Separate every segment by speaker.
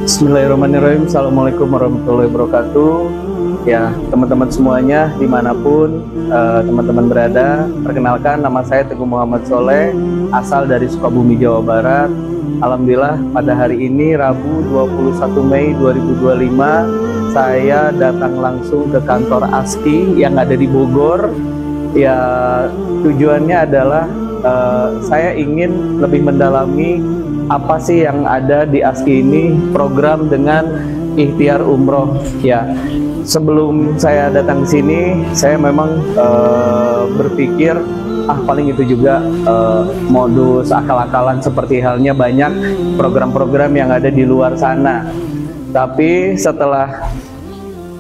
Speaker 1: Bismillahirrahmanirrahim. Assalamualaikum warahmatullahi wabarakatuh. Ya, teman-teman semuanya dimanapun teman-teman berada, perkenalkan nama saya Teguh Muhammad Soleh, asal dari Sukabumi, Jawa Barat. Alhamdulillah pada hari ini Rabu 21 Mei 2025 saya datang langsung ke kantor ASKI yang ada di Bogor. Ya, tujuannya adalah saya ingin lebih mendalami apa sih yang ada di ASKI ini, program dengan ikhtiar umroh. Ya, sebelum saya datang ke sini, saya memang berpikir paling itu juga modus akal-akalan seperti halnya banyak program-program yang ada di luar sana. Tapi setelah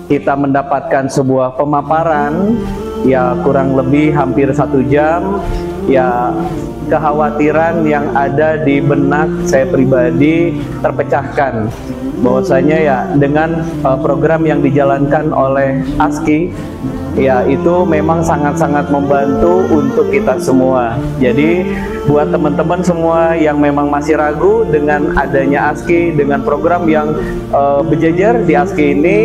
Speaker 1: kita mendapatkan sebuah pemaparan, ya kurang lebih hampir 1 jam, ya kekhawatiran yang ada di benak saya pribadi terpecahkan bahwasanya ya dengan program yang dijalankan oleh ASKI ya itu memang sangat-sangat membantu untuk kita semua. Jadi buat teman-teman semua yang memang masih ragu dengan adanya ASKI, dengan program yang berjejer di ASKI ini,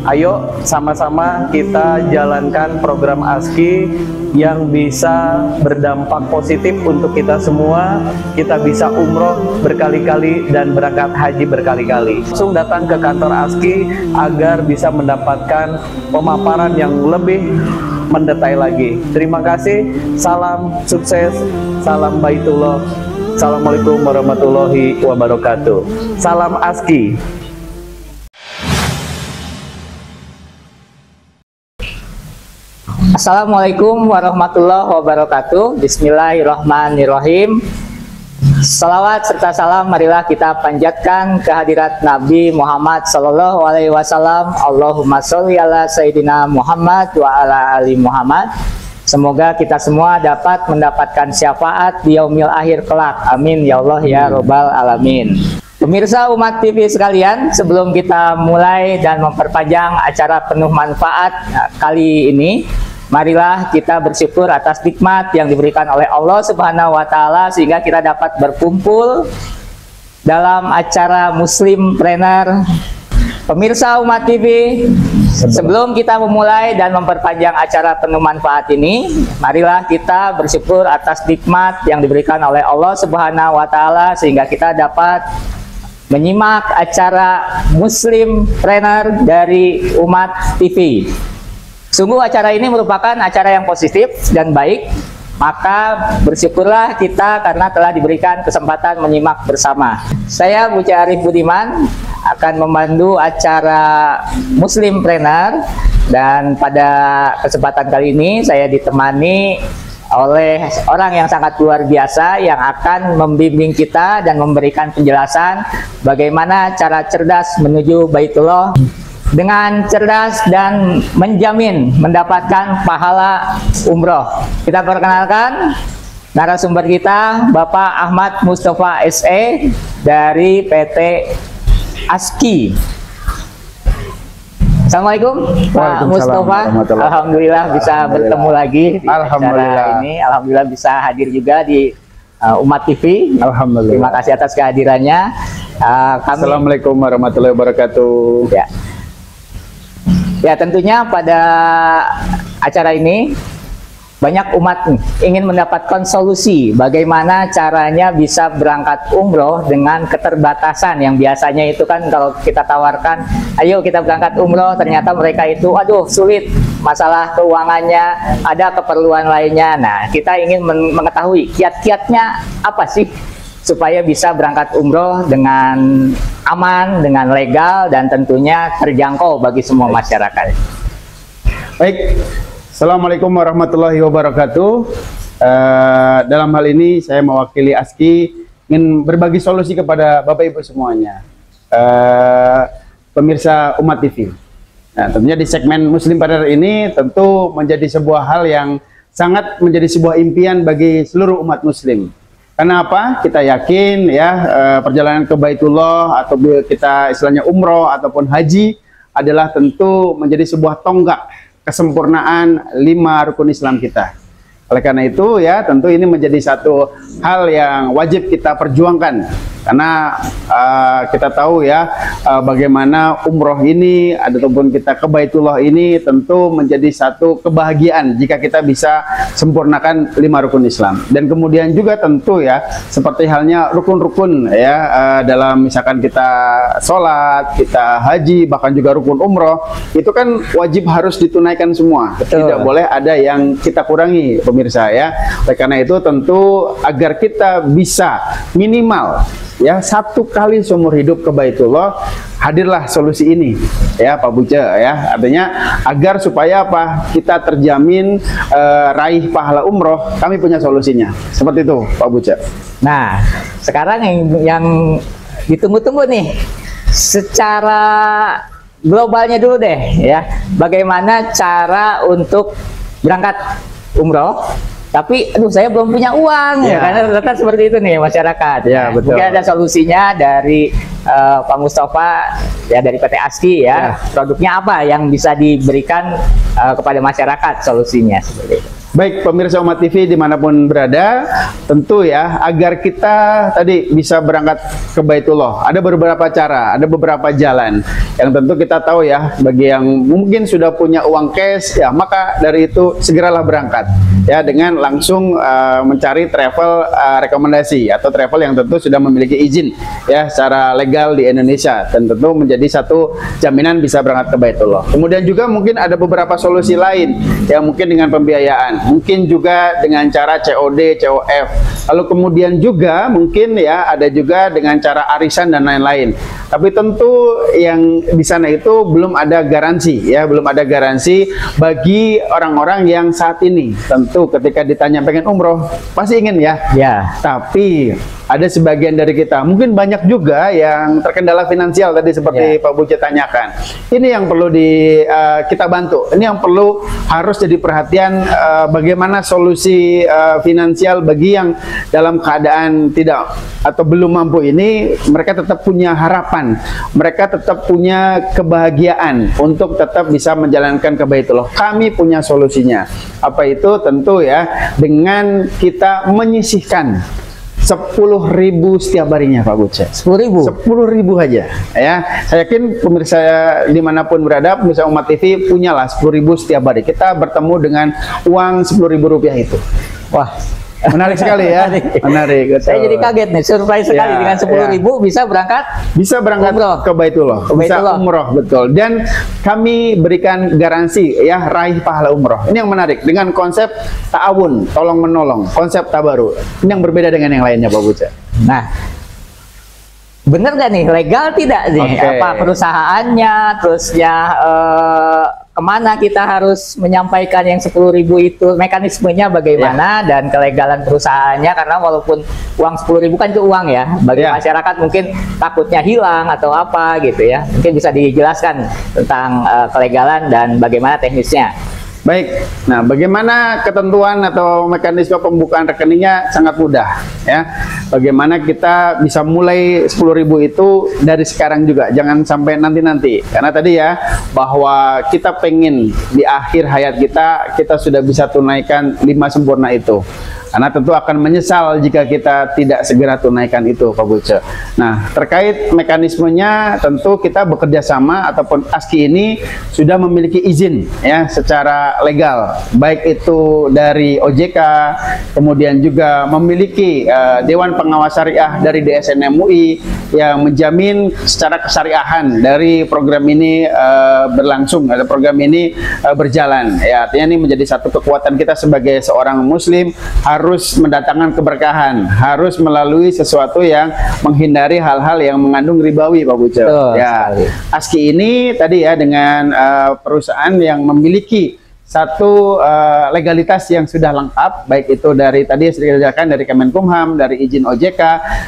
Speaker 1: ayo sama-sama kita jalankan program ASKI yang bisa berdampak positif untuk kita semua. Kita bisa umroh berkali-kali dan berangkat haji berkali-kali. Langsung datang ke kantor ASKI agar bisa mendapatkan pemaparan yang lebih mendetail lagi. Terima kasih, salam sukses, salam baitullah. Assalamualaikum warahmatullahi wabarakatuh. Salam ASKI.
Speaker 2: Assalamualaikum warahmatullahi wabarakatuh. Bismillahirrahmanirrahim. Salawat serta salam marilah kita panjatkan kehadirat Nabi Muhammad Sallallahu Alaihi Wasallam. Allahumma sholli ala Sayyidina Muhammad wa ala ali Muhammad. Semoga kita semua dapat mendapatkan syafaat di yaumil akhir kelak. Amin ya Allah ya Rabbal alamin. Pemirsa Umat TV sekalian, sebelum kita mulai dan memperpanjang acara penuh manfaat kali ini, marilah kita bersyukur atas nikmat yang diberikan oleh Allah Subhanahu wa Ta'ala sehingga kita dapat berkumpul dalam acara Muslimpreneur. Pemirsa Umat TV, sebelum kita memulai dan memperpanjang acara penuh manfaat ini, marilah kita bersyukur atas nikmat yang diberikan oleh Allah Subhanahu wa Ta'ala sehingga kita dapat menyimak acara Muslimpreneur dari Umat TV. Sungguh acara ini merupakan acara yang positif dan baik maka bersyukurlah kita karena telah diberikan kesempatan menyimak bersama. Saya Buce Arif Budiman akan membantu acara Muslimpreneur, dan pada kesempatan kali ini saya ditemani oleh orang yang sangat luar biasa yang akan membimbing kita dan memberikan penjelasan bagaimana cara cerdas menuju Baitullah dengan cerdas dan menjamin mendapatkan pahala umroh. Kita perkenalkan narasumber kita, Bapak Ahmad Mustafa SE dari PT ASKI. Assalamualaikum Pak Mustafa. Alhamdulillah bisa bertemu lagi di acara ini. Alhamdulillah bisa hadir juga di Umat TV.
Speaker 1: Alhamdulillah.
Speaker 2: Terima kasih atas kehadirannya.
Speaker 1: Assalamualaikum warahmatullahi wabarakatuh.
Speaker 2: Ya, tentunya pada acara ini banyak umat ingin mendapatkan solusi bagaimana caranya bisa berangkat umroh dengan keterbatasan yang biasanya itu kan kalau kita tawarkan, ayo kita berangkat umroh, ternyata mereka itu aduh sulit, masalah keuangannya, ada keperluan lainnya. Nah, kita ingin mengetahui kiat-kiatnya apa sih supaya bisa berangkat umroh dengan aman, dengan legal, dan tentunya terjangkau bagi semua masyarakat.
Speaker 3: Baik. Assalamualaikum warahmatullahi wabarakatuh. Dalam hal ini saya mewakili ASKI ingin berbagi solusi kepada Bapak Ibu semuanya, pemirsa Umat TV. Nah, tentunya di segmen Muslimpreneur ini tentu menjadi sebuah hal yang sangat menjadi sebuah impian bagi seluruh umat Muslim. Karena apa? Kita yakin ya perjalanan ke Baitullah atau kita istilahnya umroh ataupun haji adalah tentu menjadi sebuah tonggak kesempurnaan 5 rukun Islam kita. Oleh karena itu ya tentu ini menjadi satu hal yang wajib kita perjuangkan, karena kita tahu ya bagaimana umroh ini ataupun kita ke Baitullah ini tentu menjadi satu kebahagiaan jika kita bisa sempurnakan 5 rukun Islam. Dan kemudian juga tentu ya seperti halnya rukun-rukun ya dalam misalkan kita sholat, kita haji, bahkan juga rukun umroh itu kan wajib harus ditunaikan semua.
Speaker 2: Betul.
Speaker 3: Tidak boleh ada yang kita kurangi, pemirsa ya. Oleh karena itu tentu agar kita bisa minimal ya 1 kali seumur hidup ke Baitullah, hadirlah solusi ini ya Pak Buce ya. Artinya agar supaya apa? Kita terjamin raih pahala umroh, kami punya solusinya. Seperti itu Pak Buce.
Speaker 2: Nah, sekarang yang ditunggu-tunggu nih, secara globalnya dulu deh ya, bagaimana cara untuk berangkat umroh tapi aduh saya belum punya uang ya, karena rata-rata seperti itu nih masyarakat.
Speaker 3: Ya, betul.
Speaker 2: Mungkin ada solusinya dari Pak Mustafa ya, dari PT ASKI ya. Produknya apa yang bisa diberikan kepada masyarakat solusinya seperti itu.
Speaker 3: Baik pemirsa Umat TV dimanapun berada, tentu ya agar kita tadi bisa berangkat ke Baitullah ada beberapa cara, ada beberapa jalan yang tentu kita tahu ya. Bagi yang mungkin sudah punya uang cash ya, maka dari itu segeralah berangkat ya dengan langsung mencari travel rekomendasi atau travel yang tentu sudah memiliki izin ya secara legal di Indonesia, dan tentu menjadi satu jaminan bisa berangkat ke Baitullah. Kemudian juga mungkin ada beberapa solusi lain yang mungkin dengan pembiayaan, mungkin juga dengan cara COD, COF. Lalu kemudian juga mungkin ya ada juga dengan cara arisan dan lain-lain. Tapi tentu yang di sana itu belum ada garansi ya, belum ada garansi bagi orang-orang yang saat ini tentu ketika ditanya pengen umroh pasti ingin ya.
Speaker 2: Ya.
Speaker 3: Tapi ada sebagian dari kita, mungkin banyak juga yang terkendala finansial tadi seperti Pak Buce tanyakan. Ini yang perlu kita bantu. Ini yang perlu harus jadi perhatian, bagaimana solusi finansial bagi yang dalam keadaan tidak atau belum mampu ini. Mereka tetap punya harapan, mereka tetap punya kebahagiaan untuk tetap bisa menjalankan ke Baitullah. Kami punya solusinya. Apa itu? Tentu ya dengan kita menyisihkan 10.000 setiap harinya Pak Buce.
Speaker 2: 10.000?
Speaker 3: 10.000 aja ya. Saya yakin pemirsa dimanapun berada, pemirsa Umat TV punyalah 10.000 setiap hari. Kita bertemu dengan uang 10.000 rupiah itu.
Speaker 2: Wah,
Speaker 3: Menarik sekali ya. Menarik.
Speaker 2: Saya jadi kaget nih, surprise sekali
Speaker 3: Ya,
Speaker 2: dengan 10.000 bisa berangkat.
Speaker 3: Bisa berangkat
Speaker 2: Umroh.
Speaker 3: ke Baitullah,
Speaker 2: Ke
Speaker 3: bisa
Speaker 2: Baitullah.
Speaker 3: umroh, betul. Dan kami berikan garansi ya raih pahala umroh. Ini yang menarik dengan konsep ta'awun, tolong menolong, konsep tabaru. Ini yang berbeda dengan yang lainnya, Pak Buca.
Speaker 2: Nah, bener gak nih, legal tidak nih?
Speaker 3: Oke.
Speaker 2: Apa perusahaannya, terusnya kemana kita harus menyampaikan yang 10.000 itu, mekanismenya bagaimana, dan kelegalan perusahaannya, karena walaupun uang 10.000 kan itu uang ya, bagi
Speaker 3: Ya.
Speaker 2: masyarakat mungkin takutnya hilang atau apa gitu ya, mungkin bisa dijelaskan tentang kelegalan dan bagaimana teknisnya.
Speaker 3: Baik, nah bagaimana ketentuan atau mekanisme pembukaan rekeningnya sangat mudah ya. Bagaimana kita bisa mulai 10.000 itu dari sekarang juga, jangan sampai nanti-nanti. Karena tadi ya, bahwa kita pengen di akhir hayat kita sudah bisa tunaikan 5 sempurna itu. Karena tentu akan menyesal jika kita tidak segera tunaikan itu, Pak Buce. Nah, terkait mekanismenya tentu kita bekerja sama ataupun ASKI ini sudah memiliki izin ya secara legal, baik itu dari OJK, kemudian juga memiliki Dewan Pengawas Syariah dari DSN MUI yang menjamin secara kesyariahan dari program ini berlangsung, ada program ini berjalan. Ya, artinya ini menjadi satu kekuatan kita sebagai seorang Muslim, harus mendatangkan keberkahan, harus melalui sesuatu yang menghindari hal-hal yang mengandung ribawi, Pak Buce. Ya,
Speaker 2: sekali.
Speaker 3: ASKI ini tadi ya dengan perusahaan yang memiliki satu legalitas yang sudah lengkap, baik itu dari tadi sudah dijelaskan dari Kemenkumham, dari izin OJK,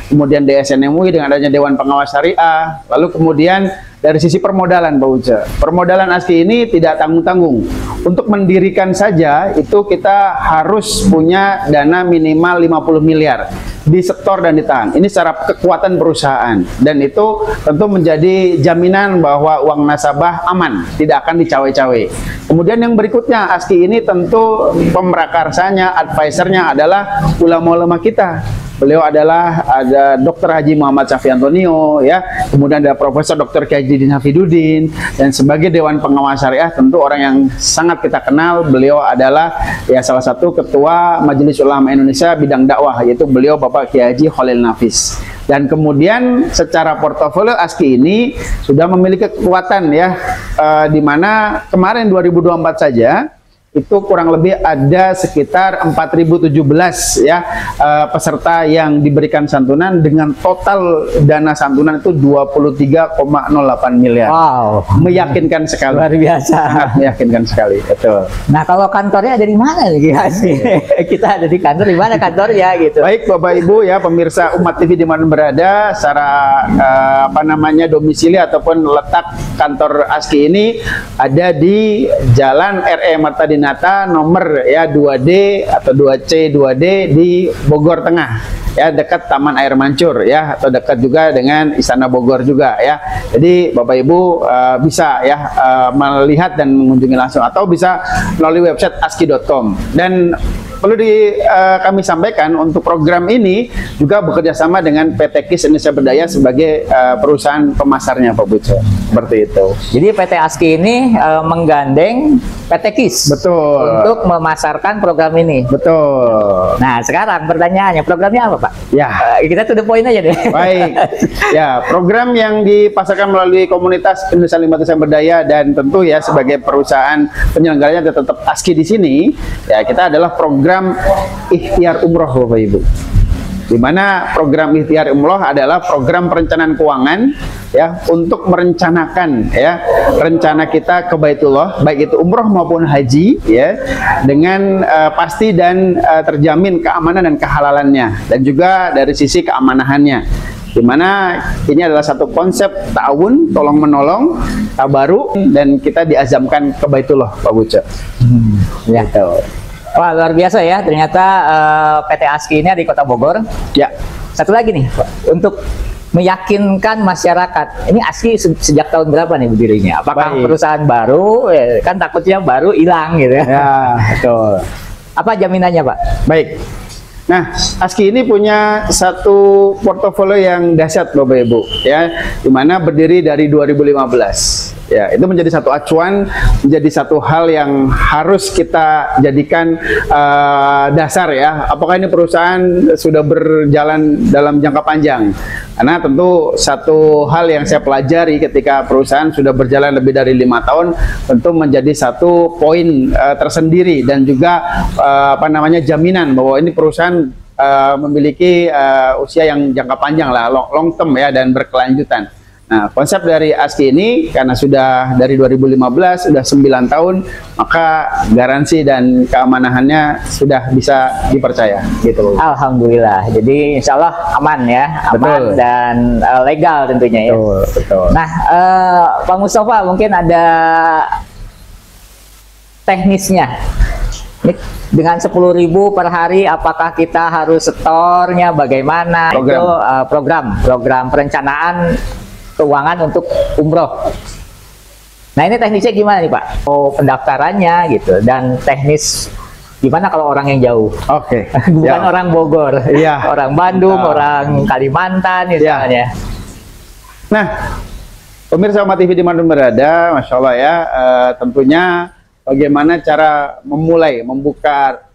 Speaker 3: kemudian DSN MUI dengan adanya Dewan Pengawas Syariah, lalu kemudian dari sisi permodalan, Pak Uce. Permodalan ASKI ini tidak tanggung-tanggung. Untuk mendirikan saja itu kita harus punya dana minimal 50 miliar disetor dan ditahan. Ini secara kekuatan perusahaan, dan itu tentu menjadi jaminan bahwa uang nasabah aman, tidak akan dicawe-cawe. Kemudian yang berikutnya, ASKI ini tentu pemrakarsanya, advisernya adalah ulama-ulama kita. Beliau adalah ada Dr. Haji Muhammad Syafi Antonio, ya, kemudian ada Profesor Dr. Kiai Haji Hafidudin, dan sebagai Dewan Pengawas Syariah tentu orang yang sangat kita kenal. Beliau adalah ya salah satu Ketua Majelis Ulama Indonesia bidang dakwah, yaitu beliau Bapak Kiai Haji Khalil Nafis. Dan kemudian secara portofolio ASKI ini sudah memiliki kekuatan ya, di mana kemarin 2024 saja itu kurang lebih ada sekitar 4.017 ya peserta yang diberikan santunan dengan total dana santunan itu 23,08 miliar.
Speaker 2: Wow,
Speaker 3: Meyakinkan sekali.
Speaker 2: luar biasa.
Speaker 3: Sangat meyakinkan sekali, betul.
Speaker 2: Nah, kalau kantornya ada di mana nih, guys? Kita ada di kantor, di mana kantornya gitu?
Speaker 3: Baik Bapak Ibu ya, pemirsa Umat TV di mana berada, secara domisili ataupun letak kantor ASKI ini ada di Jalan RE Marta Dinata nomor ya 2D atau 2C 2D di Bogor Tengah. Ya, dekat Taman Air Mancur ya, atau dekat juga dengan Istana Bogor juga ya. Jadi Bapak Ibu bisa ya melihat dan mengunjungi langsung, atau bisa melalui website aski.com. Dan perlu kami sampaikan, untuk program ini juga bekerja sama dengan PT KIS Indonesia Berdaya sebagai perusahaan pemasarnya, Pak Buce. Seperti itu.
Speaker 2: Jadi PT ASKI ini menggandeng PT KIS.
Speaker 3: Betul.
Speaker 2: Untuk memasarkan program ini.
Speaker 3: Betul.
Speaker 2: Nah, sekarang pertanyaannya, programnya apa, Pak?
Speaker 3: Ya.
Speaker 2: Kita to the point aja deh.
Speaker 3: Baik, ya, program yang dipasarkan melalui komunitas Indonesia 5 Berdaya, dan tentu ya sebagai perusahaan penyelenggaranya tetap ASKI di sini, ya kita adalah program ikhtiar umroh, Bapak Ibu. Di mana program ikhtiar umroh adalah program perencanaan keuangan ya, untuk merencanakan ya rencana kita ke Baitullah, baik itu umroh maupun haji ya, dengan pasti dan terjamin keamanan dan kehalalannya, dan juga dari sisi keamanahannya, di mana ini adalah satu konsep ta'awun, tolong menolong, tabaru, dan kita diazamkan ke Baitullah, Pak Buce.
Speaker 2: Ya. Wah, luar biasa ya, ternyata PT ASKI ini ada di Kota Bogor.
Speaker 3: Ya.
Speaker 2: Satu lagi nih, untuk meyakinkan masyarakat, ini ASKI sejak tahun berapa nih berdirinya? Apakah
Speaker 3: Baik.
Speaker 2: perusahaan baru? Kan takutnya baru hilang gitu ya.
Speaker 3: Ya, betul.
Speaker 2: Apa jaminannya, Pak?
Speaker 3: Baik. Nah, ASKI ini punya satu portofolio yang dahsyat, Bapak Ibu, ya, di mana berdiri dari 2015. Ya, itu menjadi satu acuan, menjadi satu hal yang harus kita jadikan dasar ya. Apakah ini perusahaan sudah berjalan dalam jangka panjang? Karena tentu satu hal yang saya pelajari ketika perusahaan sudah berjalan lebih dari 5 tahun, tentu menjadi satu poin tersendiri dan juga jaminan bahwa ini perusahaan memiliki usia yang jangka panjang lah, long term ya, dan berkelanjutan. Nah, konsep dari ASKI ini karena sudah dari 2015, sudah 9 tahun, maka garansi dan keamanahannya sudah bisa dipercaya gitu.
Speaker 2: Alhamdulillah, jadi insya Allah aman ya, aman. Betul. Dan legal tentunya ya.
Speaker 3: Betul, betul.
Speaker 2: Nah, Pak Mustafa, mungkin ada teknisnya. Ini dengan 10.000 per hari, apakah kita harus setornya, bagaimana? Itu program perencanaan keuangan untuk umroh. Nah, ini teknisnya gimana nih Pak? Oh, pendaftarannya gitu, dan teknis gimana kalau orang yang jauh?
Speaker 3: Oke.
Speaker 2: Bukan orang Bogor, orang Bandung, orang Kalimantan misalnya.
Speaker 3: Nah, pemirsa Umat TV dimanapun berada, Masya Allah ya, tentunya bagaimana cara membuka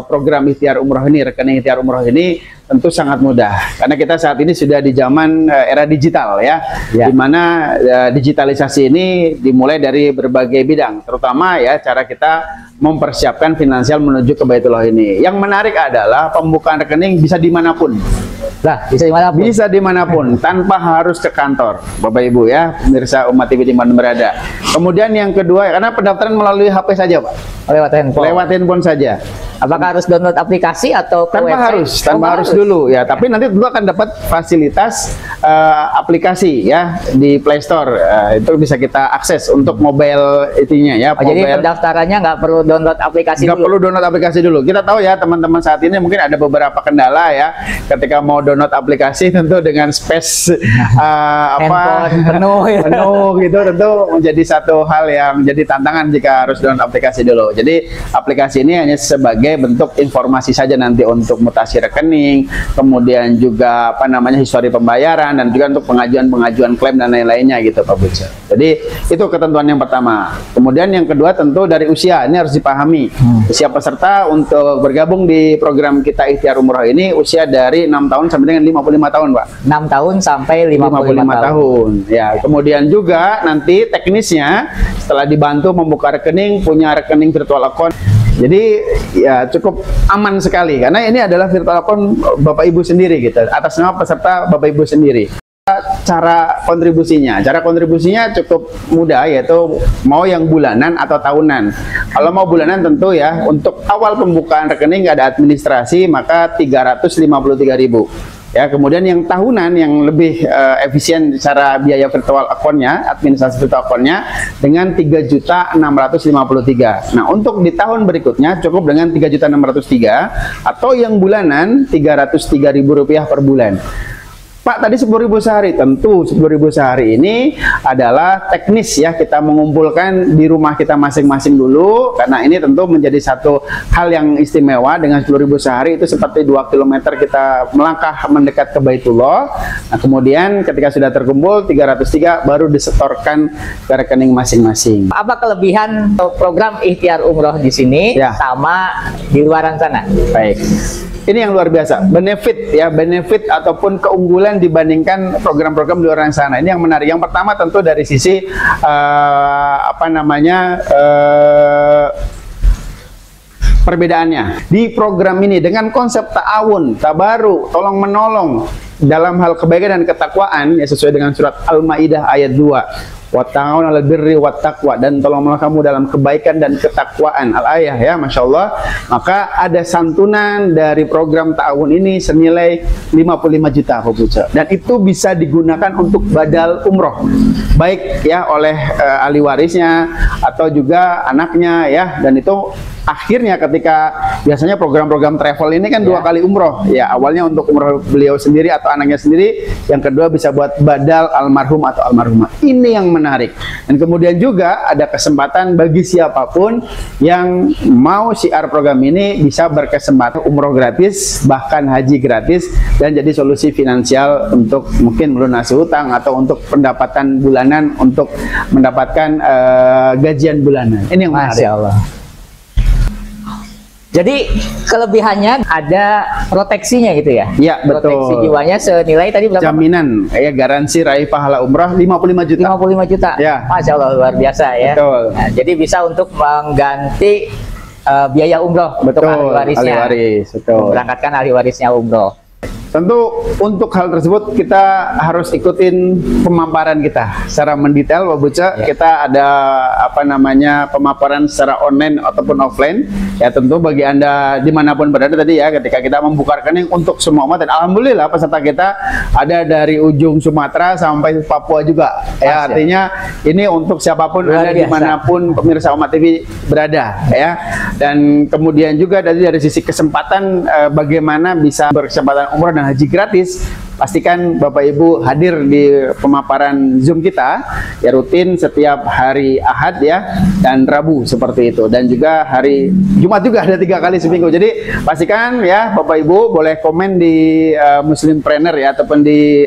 Speaker 3: program ikhtiar umroh ini, rekening ikhtiar umroh ini tentu sangat mudah, karena kita saat ini sudah di zaman era digital ya, di mana digitalisasi ini dimulai dari berbagai bidang, terutama ya cara kita mempersiapkan finansial menuju ke Baitullah ini. Yang menarik adalah pembukaan rekening bisa dimanapun.
Speaker 2: Lah, bisa dimanapun? Bisa
Speaker 3: dimanapun, tanpa harus ke kantor, Bapak Ibu ya, pemirsa Umat TV dimanapun berada. Kemudian yang kedua, karena pendaftaran melalui HP saja Pak.
Speaker 2: Lewat handphone?
Speaker 3: Lewat handphone saja.
Speaker 2: Apakah harus download aplikasi atau
Speaker 3: tanpa harus dulu ya, tapi nanti tentu akan dapat fasilitas aplikasi ya di Play Store, itu bisa kita akses untuk mobile itunya ya.
Speaker 2: Jadi pendaftarannya nggak perlu download aplikasi
Speaker 3: nggak perlu download aplikasi dulu. Kita tahu ya teman-teman saat ini mungkin ada beberapa kendala ya ketika mau download aplikasi, tentu dengan space
Speaker 2: penuh
Speaker 3: gitu, tentu menjadi satu hal yang menjadi tantangan jika harus download aplikasi dulu. Jadi aplikasi ini hanya sebagai bentuk informasi saja nanti untuk mutasi rekening, kemudian juga histori pembayaran, dan juga untuk pengajuan klaim dan lain-lainnya gitu Pak Bujur. Jadi itu ketentuan yang pertama. Kemudian yang kedua tentu dari usia, ini harus dipahami. Usia peserta untuk bergabung di program kita ikhtiar umroh ini usia dari 6 tahun sampai dengan 55 tahun Pak.
Speaker 2: 6 tahun sampai 55
Speaker 3: tahun. Ya, kemudian juga nanti teknisnya setelah dibantu membuka rekening, punya rekening virtual account. Jadi ya cukup aman sekali, karena ini adalah virtual account Bapak Ibu sendiri gitu, atas nama peserta Bapak Ibu sendiri. Cara kontribusinya cukup mudah, yaitu mau yang bulanan atau tahunan. Kalau mau bulanan tentu ya, untuk awal pembukaan rekening nggak ada administrasi, maka 353.000. Ya, kemudian yang tahunan yang lebih efisien secara biaya virtual account-nya, administrasi virtual account-nya dengan 3.653. Nah, untuk di tahun berikutnya cukup dengan 3.603, atau yang bulanan Rp303.000 per bulan. Pak, tadi 10.000 sehari, tentu 10.000 sehari ini adalah teknis ya, kita mengumpulkan di rumah kita masing-masing dulu, karena ini tentu menjadi satu hal yang istimewa. Dengan 10.000 sehari itu seperti 2 km kita melangkah mendekat ke Baitullah. Nah, kemudian ketika sudah terkumpul 303 baru disetorkan ke rekening masing-masing.
Speaker 2: Apa kelebihan program ikhtiar umroh di sini sama di luaran sana?
Speaker 3: Baik. Ini yang luar biasa, benefit ataupun keunggulan dibandingkan program-program di luar sana. Ini yang menarik. Yang pertama tentu dari sisi perbedaannya. Di program ini dengan konsep ta'awun, tabaru, tolong menolong dalam hal kebaikan dan ketakwaan, ya sesuai dengan surat Al-Maidah ayat 2. Watta'awun 'alal birri wattaqwa, dan tolonglah kamu dalam kebaikan dan ketakwaan, al-ayah ya, Masya Allah. Maka ada santunan dari program ta'awun ini senilai 55 juta Pak Buca, dan itu bisa digunakan untuk badal umroh, baik ya oleh ahli warisnya atau juga anaknya ya, dan itu akhirnya ketika biasanya program-program travel ini kan 2 kali umroh ya, awalnya untuk umroh beliau sendiri atau anaknya sendiri, yang kedua bisa buat badal almarhum atau almarhumah. Ini yang menarik. Dan kemudian juga ada kesempatan bagi siapapun yang mau syiar program ini bisa berkesempatan umroh gratis, bahkan haji gratis, dan jadi solusi finansial untuk mungkin melunasi hutang atau untuk pendapatan bulanan, untuk mendapatkan gajian bulanan. Ini yang menarik.
Speaker 2: Masya Allah. Jadi kelebihannya ada proteksinya gitu ya?
Speaker 3: Ya, betul.
Speaker 2: Proteksi jiwanya senilai tadi berapa?
Speaker 3: Jaminan, ya, garansi raih pahala umrah 55 juta.
Speaker 2: 55 juta.
Speaker 3: Ya.
Speaker 2: Masya Allah, luar biasa ya.
Speaker 3: Betul.
Speaker 2: Nah, jadi bisa untuk mengganti biaya umroh untuk ahli warisnya.
Speaker 3: Ahli waris, betul.
Speaker 2: Memberangkatkan ahli warisnya umroh.
Speaker 3: Tentu untuk hal tersebut kita harus ikutin pemaparan kita secara mendetail, Pak Buca. Kita ada pemaparan secara online ataupun offline. Ya tentu bagi Anda dimanapun berada tadi ya, ketika kita membukakan yang untuk semua umat, dan alhamdulillah peserta kita ada dari ujung Sumatera sampai Papua juga. Ya artinya ini untuk siapapun Anda dimanapun pemirsa Umat TV berada ya. Dan kemudian juga dari sisi kesempatan bagaimana bisa berkesempatan umroh dan haji gratis, pastikan Bapak Ibu hadir di pemaparan Zoom kita ya, rutin setiap hari Ahad ya dan Rabu seperti itu, dan juga hari Jumat juga ada 3 kali seminggu. Jadi pastikan ya Bapak Ibu boleh komen di Muslimpreneur ya, ataupun di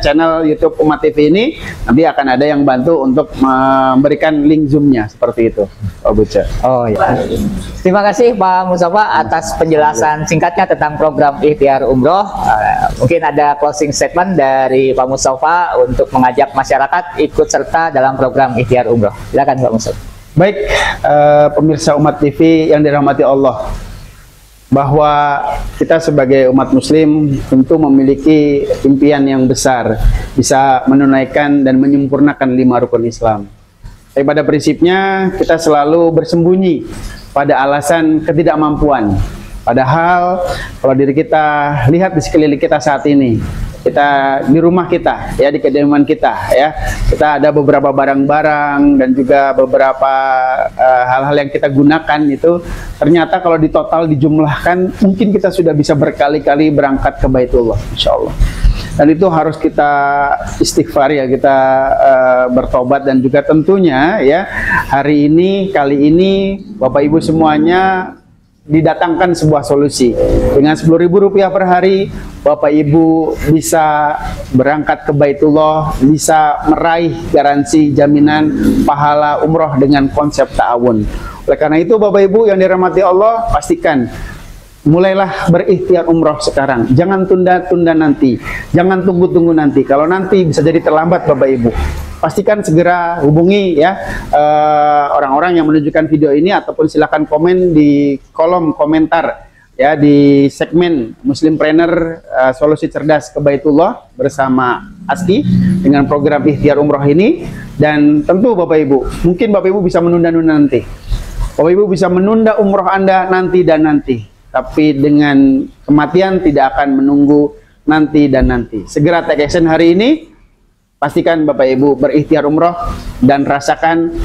Speaker 3: channel YouTube Umat TV ini, nanti akan ada yang bantu untuk memberikan link Zoom-nya seperti itu, Pak Buca.
Speaker 2: Oh ya. Terima kasih Pak Mustafa atas penjelasan singkatnya tentang program ikhtiar umroh. Mungkin ada closing statement dari Pak Mustafa untuk mengajak masyarakat ikut serta dalam program ikhtiar umroh. Silakan Pak Mustafa.
Speaker 3: Baik, pemirsa Umat TV yang dirahmati Allah, bahwa kita sebagai umat muslim tentu memiliki impian yang besar, bisa menunaikan dan menyempurnakan 5 rukun Islam. Tapi pada prinsipnya kita selalu bersembunyi pada alasan ketidakmampuan. Padahal kalau diri kita lihat di sekeliling kita saat ini, kita di rumah kita ya, di kediaman kita ya, kita ada beberapa barang-barang dan juga beberapa hal-hal yang kita gunakan itu, ternyata kalau di total dijumlahkan mungkin kita sudah bisa berkali-kali berangkat ke Baitullah, insya Allah. Dan itu harus kita istighfar ya, kita bertobat, dan juga tentunya ya hari ini, kali ini Bapak Ibu semuanya didatangkan sebuah solusi. Dengan Rp10.000 per hari, Bapak Ibu bisa berangkat ke Baitullah, bisa meraih garansi jaminan pahala umroh dengan konsep ta'awun. Oleh karena itu Bapak Ibu yang dirahmati Allah, pastikan mulailah berikhtiar umroh sekarang. Jangan tunda-tunda nanti, jangan tunggu-tunggu nanti. Kalau nanti bisa jadi terlambat Bapak Ibu. Pastikan segera hubungi ya orang-orang yang menunjukkan video ini, ataupun silakan komen di kolom komentar ya di segmen Muslimpreneur Solusi Cerdas ke Baitullah bersama ASKI dengan program ikhtiar umroh ini. Dan tentu Bapak Ibu, mungkin Bapak Ibu bisa menunda-nunda nanti. Bapak Ibu bisa menunda umroh Anda nanti dan nanti, tapi dengan kematian tidak akan menunggu nanti dan nanti. Segera take action hari ini. Pastikan Bapak Ibu berikhtiar umroh dan rasakan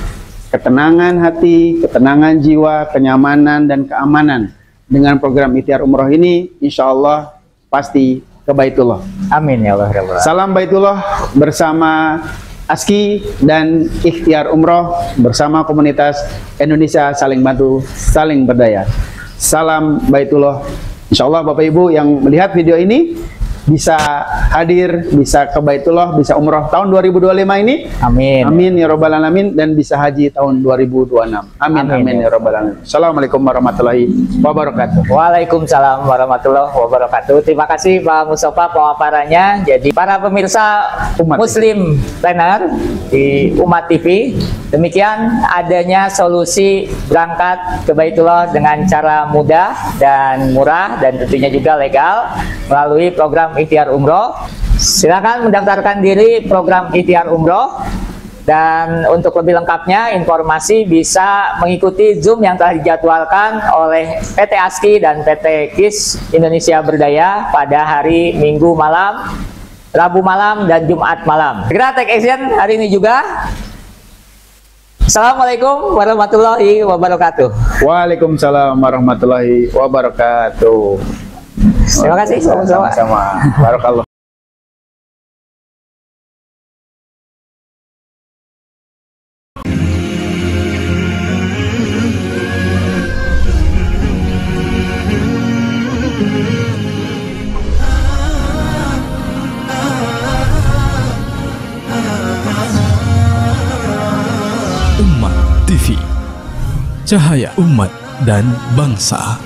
Speaker 3: ketenangan hati, ketenangan jiwa, kenyamanan dan keamanan dengan program ikhtiar umroh ini. Insya Allah pasti ke Baitullah.
Speaker 2: Amin ya Allah.
Speaker 3: Salam Baitullah bersama ASKI dan ikhtiar umroh bersama komunitas Indonesia saling bantu, saling berdaya. Salam Baitullah. Insya Allah Bapak Ibu yang melihat video ini bisa hadir, bisa ke Baitullah, bisa umroh tahun 2025 ini.
Speaker 2: Amin.
Speaker 3: Amin ya Rabbal Alamin. Dan bisa haji tahun 2026. Amin. Amin ya Rabbal Alamin. Assalamualaikum warahmatullahi wabarakatuh.
Speaker 2: Waalaikumsalam warahmatullahi wabarakatuh. Terima kasih Pak Mustafa pemaparannya. Jadi para pemirsa Muslimpreneur di Umat TV, demikian adanya solusi berangkat ke Baitullah dengan cara mudah dan murah, dan tentunya juga legal melalui program ikhtiar umroh. Silakan mendaftarkan diri program ikhtiar umroh, dan untuk lebih lengkapnya informasi bisa mengikuti Zoom yang telah dijadwalkan oleh PT ASKI dan PT KIS Indonesia Berdaya pada hari Minggu malam, Rabu malam, dan Jumat malam. Segera take action hari ini juga. Assalamualaikum warahmatullahi wabarakatuh.
Speaker 3: Waalaikumsalam warahmatullahi wabarakatuh.
Speaker 2: Terima kasih.
Speaker 3: Sama-sama. Barakallah.
Speaker 4: Umat TV, cahaya umat dan bangsa.